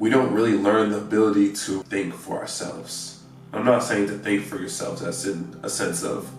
we don't really learn the ability to think for ourselves. I'm not saying to think for yourselves as in a sense of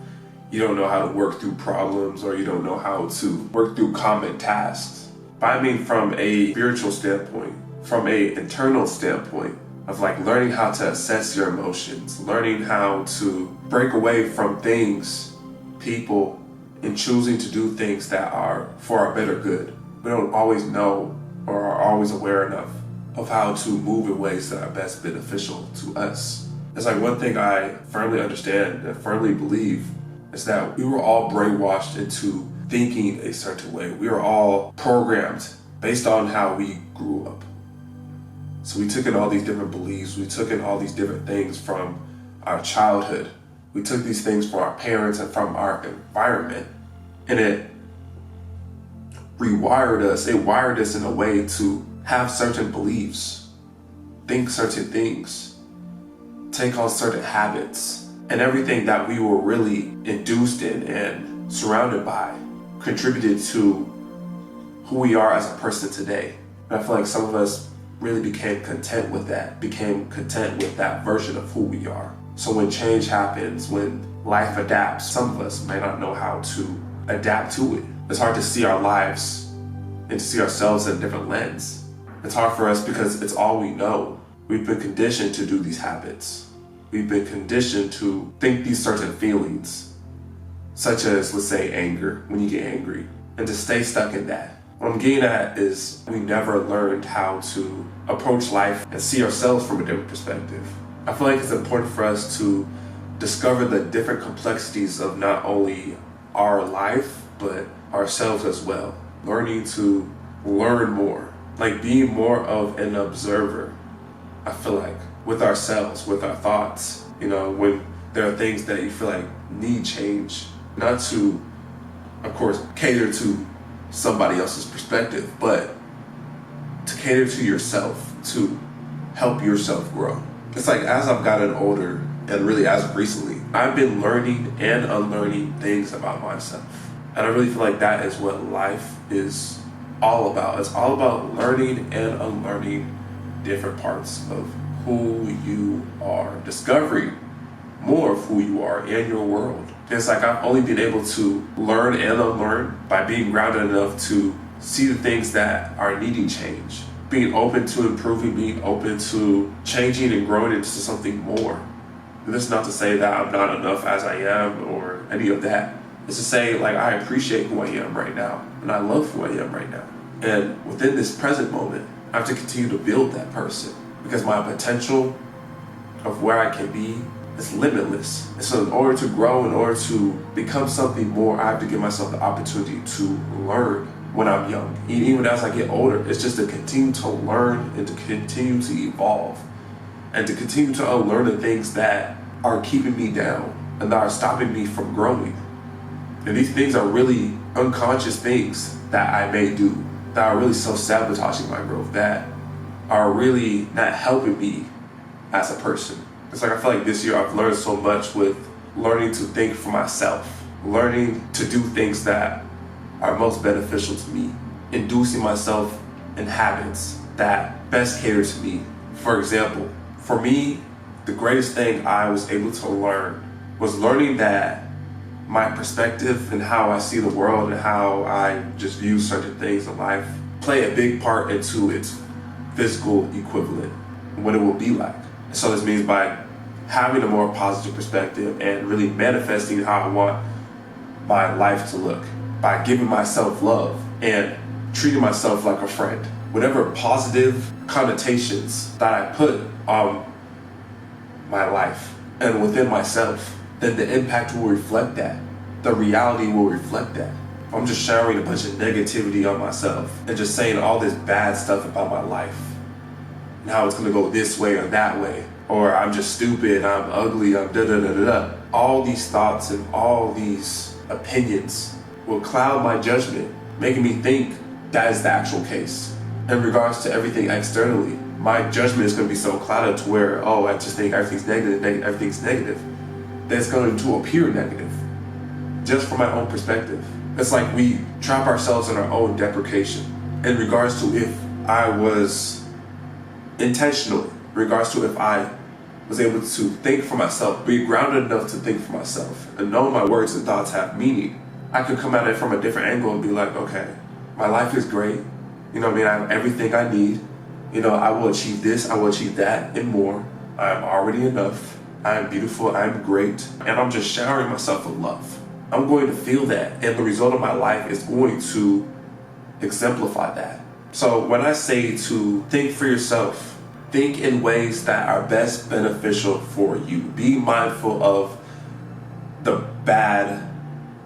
you don't know how to work through problems or you don't know how to work through common tasks. But I mean from a spiritual standpoint, from a internal standpoint of like learning how to assess your emotions, learning how to break away from things, people, and choosing to do things that are for our better good. We don't always know or are always aware enough of how to move in ways that are best beneficial to us. It's like one thing I firmly understand and firmly believe is that we were all brainwashed into thinking a certain way. We were all programmed based on how we grew up. So we took in all these different beliefs, we took in all these different things from our childhood. We took these things from our parents and from our environment, and it wired us in a way to have certain beliefs, think certain things, take on certain habits, and everything that we were really induced in and surrounded by contributed to who we are as a person today. And I feel like some of us really became content with that version of who we are. So when change happens, when life adapts, some of us may not know how to adapt to it. It's hard to see our lives and to see ourselves in a different lens. It's hard for us because it's all we know. We've been conditioned to do these habits. We've been conditioned to think these certain feelings, such as, let's say, anger, when you get angry, and to stay stuck in that. What I'm getting at is we never learned how to approach life and see ourselves from a different perspective. I feel like it's important for us to discover the different complexities of not only our life, but ourselves as well. Learning to learn more, like being more of an observer, I feel like, with ourselves, with our thoughts. You know, when there are things that you feel like need change, not to, of course, cater to somebody else's perspective, but to cater to yourself, to help yourself grow. It's like as I've gotten older, and really as of recently, I've been learning and unlearning things about myself. And I really feel like that is what life is all about. It's all about learning and unlearning different parts of who you are, discovering more of who you are in your world. It's like I've only been able to learn and unlearn by being grounded enough to see the things that are needing change, being open to improving, being open to changing and growing into something more. And this is not to say that I'm not enough as I am or any of that. It's to say, like, I appreciate who I am right now, and I love who I am right now. And within this present moment, I have to continue to build that person because my potential of where I can be is limitless. And so in order to grow, in order to become something more, I have to give myself the opportunity to learn when I'm young. Even as I get older, it's just to continue to learn and to continue to evolve and to continue to unlearn the things that are keeping me down and that are stopping me from growing. And these things are really unconscious things that I may do that are really self-sabotaging my growth, that are really not helping me as a person. It's like I feel like this year I've learned so much with learning to think for myself, learning to do things that are most beneficial to me, inducing myself in habits that best cater to me. For example, for me, the greatest thing I was able to learn was learning that my perspective and how I see the world and how I just view certain things in life play a big part into its physical equivalent, what it will be like. So this means by having a more positive perspective and really manifesting how I want my life to look, by giving myself love and treating myself like a friend. Whatever positive connotations that I put on my life and within myself, then the impact will reflect that. The reality will reflect that. If I'm just showering a bunch of negativity on myself and just saying all this bad stuff about my life and how it's gonna go this way or that way, or I'm just stupid, I'm ugly, I'm da-da-da-da-da. All these thoughts and all these opinions will cloud my judgment, making me think that is the actual case. In regards to everything externally, my judgment is going to be so clouded to where, I just think everything's negative, that it's going to appear negative, just from my own perspective. It's like we trap ourselves in our own deprecation. In regards to if I was intentionally, in regards to if I was able to think for myself, be grounded enough to think for myself, and know my words and thoughts have meaning, I could come at it from a different angle and be like, okay, my life is great. You know what I mean? I have everything I need. You know, I will achieve this, I will achieve that, and more. I am already enough. I am beautiful, I am great, and I'm just showering myself with love. I'm going to feel that, and the result of my life is going to exemplify that. So when I say to think for yourself, think in ways that are best beneficial for you. Be mindful of the bad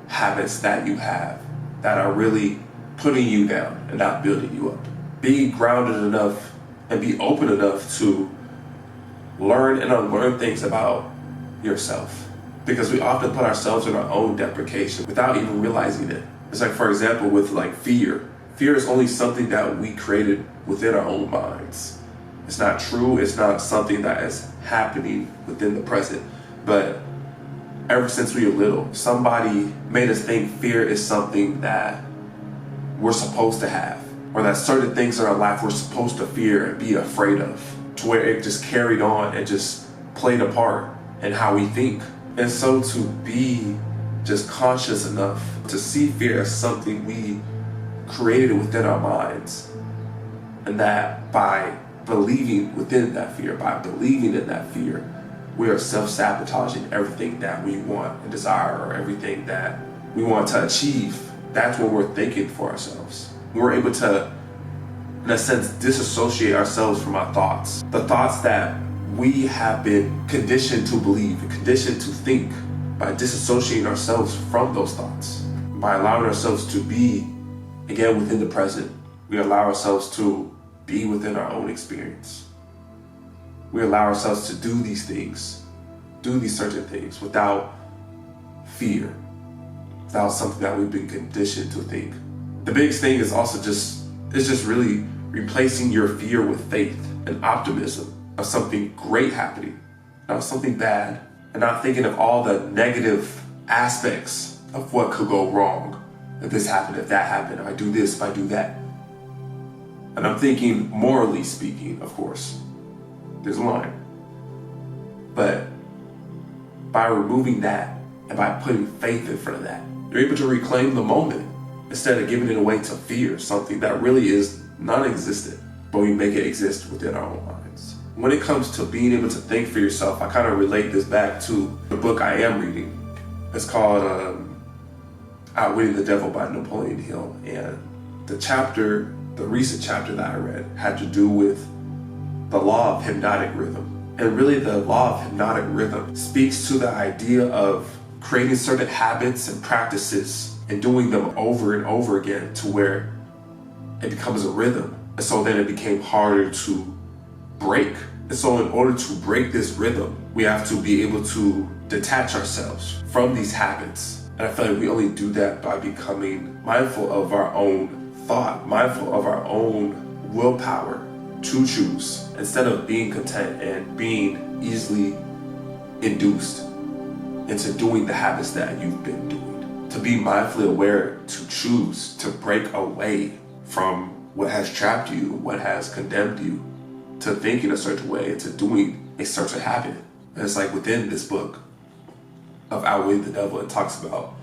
habits that you have that are really putting you down and not building you up. Be grounded enough and be open enough to learn and unlearn things about yourself. Because we often put ourselves in our own deprecation without even realizing it. It's like, for example, with like fear. Fear is only something that we created within our own minds. It's not true, it's not something that is happening within the present. But ever since we were little, somebody made us think fear is something that we're supposed to have, or that certain things in our life we're supposed to fear and be afraid of, to where it just carried on and just played a part in how we think. And so to be just conscious enough to see fear as something we created within our minds, and that by believing within that fear, by believing in that fear, we are self-sabotaging everything that we want and desire, or everything that we want to achieve. That's when we're thinking for ourselves. We're able to, in a sense, disassociate ourselves from our thoughts. The thoughts that we have been conditioned to believe, conditioned to think, by disassociating ourselves from those thoughts, by allowing ourselves to be, again, within the present. We allow ourselves to be within our own experience. We allow ourselves to do these things, do these certain things without fear, without something that we've been conditioned to think. The biggest thing is also just really replacing your fear with faith and optimism of something great happening, not something bad, and not thinking of all the negative aspects of what could go wrong. If this happened, if that happened, if I do this, if I do that. And I'm thinking morally speaking, of course. There's a line. But by removing that and by putting faith in front of that, you're able to reclaim the moment instead of giving it away to fear, something that really is non-existent, but we make it exist within our own minds. When it comes to being able to think for yourself, I kind of relate this back to the book I am reading. It's called Outwitting the Devil by Napoleon Hill. And the recent chapter that I read had to do with the law of hypnotic rhythm. And really the law of hypnotic rhythm speaks to the idea of creating certain habits and practices and doing them over and over again to where it becomes a rhythm. And so then it became harder to break. And so in order to break this rhythm, we have to be able to detach ourselves from these habits. And I feel like we only do that by becoming mindful of our own thought, mindful of our own willpower to choose, instead of being content and being easily induced into doing the habits that you've been doing. To be mindfully aware, to choose to break away from what has trapped you, what has condemned you, to thinking a certain way, to doing a certain habit. And it's like within this book of Outwitting the Devil, it talks about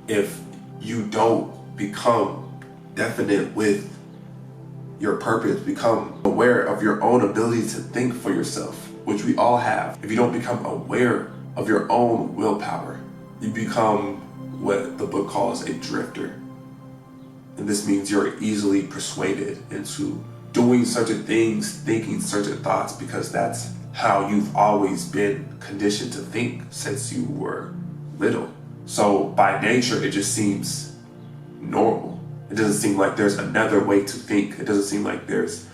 if you don't become definite with your purpose, become aware of your own ability to think for yourself, which we all have. If you don't become aware of your own willpower, you become what the book calls a drifter. And this means you're easily persuaded into doing certain things, thinking certain thoughts, because that's how you've always been conditioned to think since you were little. So by nature, it just seems normal. It doesn't seem like there's another way to think. It doesn't seem like there's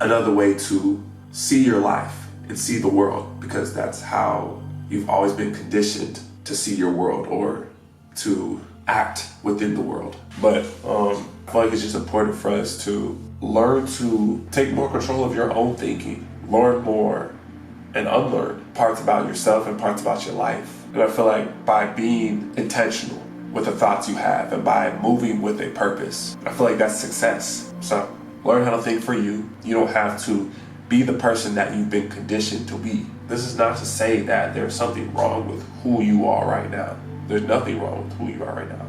another way to see your life and see the world, because that's how you've always been conditioned to see your world or to act within the world. But I feel like it's just important for us to learn to take more control of your own thinking, learn more and unlearn parts about yourself and parts about your life. And I feel like by being intentional with the thoughts you have and by moving with a purpose, I feel like that's success. So Learn how to think for you. You don't have to be the person that you've been conditioned to be. This is not to say that there's something wrong with who you are right now. There's nothing wrong with who you are right now.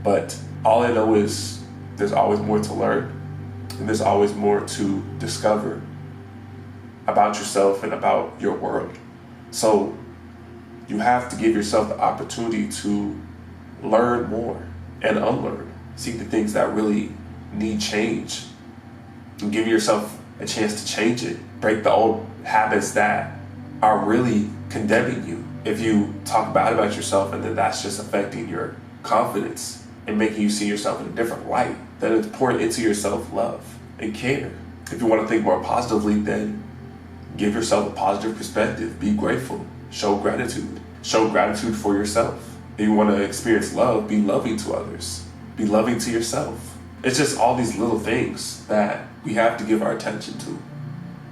But all I know is there's always more to learn, and there's always more to discover about yourself and about your world. So you have to give yourself the opportunity to learn more and unlearn. See the things that really need change, and give yourself a chance to change it. Break the old habits that are really condemning you. If you talk bad about yourself and then that's just affecting your confidence and making you see yourself in a different light, then it's pouring into your self-love and care. If you want to think more positively, then give yourself a positive perspective. Be grateful. Show gratitude. Show gratitude for yourself. If you want to experience love, be loving to others. Be loving to yourself. It's just all these little things that we have to give our attention to.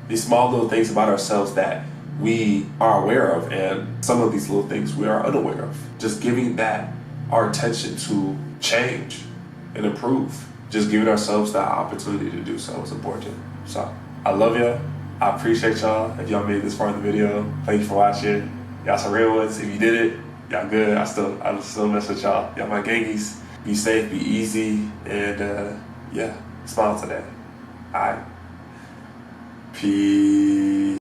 These small little things about ourselves that we are aware of, and some of these little things we are unaware of. Just giving that our attention to change and improve. Just giving ourselves that opportunity to do so is important. So I love y'all. I appreciate y'all. If y'all made this far in the video, thank you for watching. Y'all some real ones. If you did it, y'all good. I still mess with y'all. Y'all my gangies. Be safe, be easy, and yeah, smile today. All right. Peace.